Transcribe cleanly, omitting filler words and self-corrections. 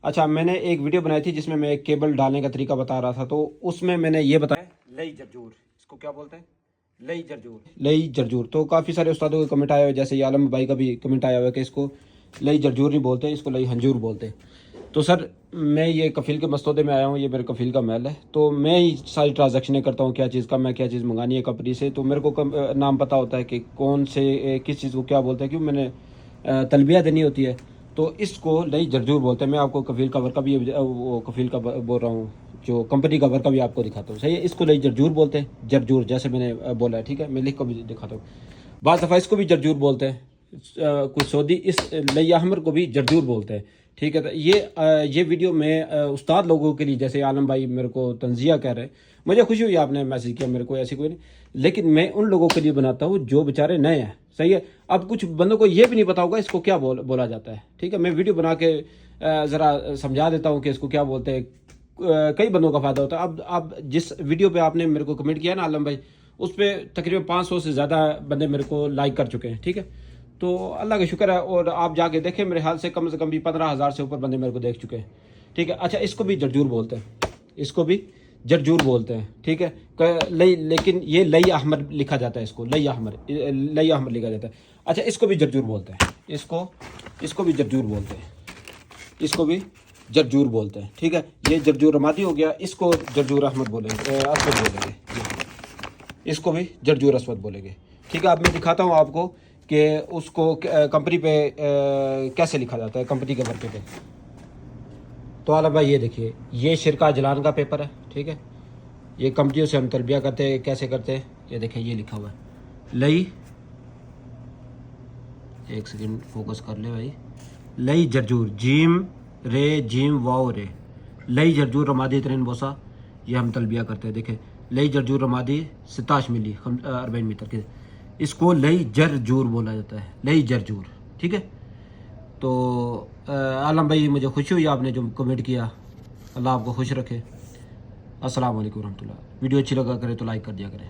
اچھا میں نے ایک ویڈیو بنائی تھی جس میں میں ایک کیبل ڈالنے کا طریقہ بتا رہا تھا، تو اس میں نے یہ بتایا لئی جرجور، اس کو کیا بولتے ہیں؟ لئی جرجور، لئی جرجور۔ تو کافی سارے استادوں کے کمنٹ آئے ہوئے، جیسے یہ عالم بھائی کا بھی کمنٹ آیا ہوا ہے کہ اس کو لئی جرجور نہیں بولتے، اس کو لئی ہنجور بولتے ہیں۔ تو سر میں یہ کفیل کے مستودے میں آیا ہوں، یہ میرے کفیل کا محل ہے، تو میں ہی ساری ٹرانزیکشنیں کرتا ہوں، کیا چیز کم ہے کیا چیز منگانی ہے کمپنی سے، تو میرے کو نام پتہ ہوتا ہے کہ کون سے کس چیز کو کیا بولتے ہیں، کیوں میں نے تلبیہ دینی ہوتی ہے، تو اس کو لئی جرجور بولتے ہیں۔ میں آپ کو کفیل کور کا بھی وہ کفیل کا بول رہا ہوں، جو کمپنی کور کا بھی آپ کو دکھاتا ہوں، صحیح ہے؟ اس کو لئی جرجور بولتے ہیں، جرجور جیسے میں نے بولا ہے، ٹھیک ہے؟ میں لکھ کو بھی دکھاتا ہوں۔ بعض دفعہ اس کو بھی جرجور بولتے ہیں، کچھ سعودی اس لئی احمر کو بھی جرجور بولتے ہیں، ٹھیک ہے؟ تو یہ ویڈیو میں استاد لوگوں کے لیے، جیسے عالم بھائی میرے کو تنزیہ کہہ رہے ہیں، مجھے خوشی ہوئی آپ نے میسج کیا میرے کو، ایسی کوئی نہیں، لیکن میں ان لوگوں کے لیے بناتا ہوں جو بیچارے نئے ہیں، صحیح ہے؟ اب کچھ بندوں کو یہ بھی نہیں پتا ہوگا اس کو کیا بولا جاتا ہے، ٹھیک ہے؟ میں ویڈیو بنا کے ذرا سمجھا دیتا ہوں کہ اس کو کیا بولتے ہیں، کئی بندوں کا فائدہ ہوتا ہے۔ اب جس ویڈیو پہ آپ نے میرے کو کمنٹ کیا نا عالم بھائی، اس پہ تقریباً 500 سے زیادہ بندے میرے کو لائک کر چکے ہیں، ٹھیک ہے؟ تو اللہ کا شکر ہے، اور آپ جا کے دیکھیں، میرے خیال سے کم بھی 15,000 سے اوپر بندے میرے کو دیکھ چکے ہیں، ٹھیک ہے؟ اچھا اس کو بھی جرجور بولتے ہیں، اس کو بھی جرجور بولتے ہیں، ٹھیک ہے؟ لیکن یہ لئی احمر لکھا جاتا ہے، اس کو لئی احمر لکھا جاتا ہے۔ اچھا اس کو بھی جرجور بولتے ہیں، اس کو بھی جرجور بولتے ہیں، اس کو بھی جرجور بولتے ہیں، ٹھیک ہے؟ یہ جرجور رمادی ہو گیا، اس کو جرجور احمد بولیں گے، اسود بولیں گے، اس کو بھی جرجور اسود بولیں گے، ٹھیک ہے؟ اب میں دکھاتا ہوں آپ کو کہ اس کو کمپنی پہ کیسے لکھا جاتا ہے، کمپنی کے ورکے پہ۔ تو عالم بھائی یہ دیکھیے، یہ شرکہ جلان کا پیپر ہے، ٹھیک ہے؟ یہ کمپنیوں سے ہم تلبیہ کرتے ہیں، کیسے کرتے ہیں یہ دیکھیں، یہ لکھا ہوا ہے لئی، ایک سیکنڈ فوکس کر لے بھائی، لئی جرجور، جیم رے جیم واؤ رے، لئی جرجور رمادی ترین بوسا، یہ ہم تلبیہ کرتے ہیں، دیکھیں لئی جرجور رمادی 27 ملی 40 میٹر کے، اس کو لئی جرجور بولا جاتا ہے، لئی جرجور، ٹھیک ہے؟ تو عالم بھائی مجھے خوشی ہوئی آپ نے جو کمنٹ کیا، اللہ آپ کو خوش رکھے۔ السلام علیکم ورحمۃ اللہ۔ ویڈیو اچھی لگا کرے تو لائک کر دیا کریں۔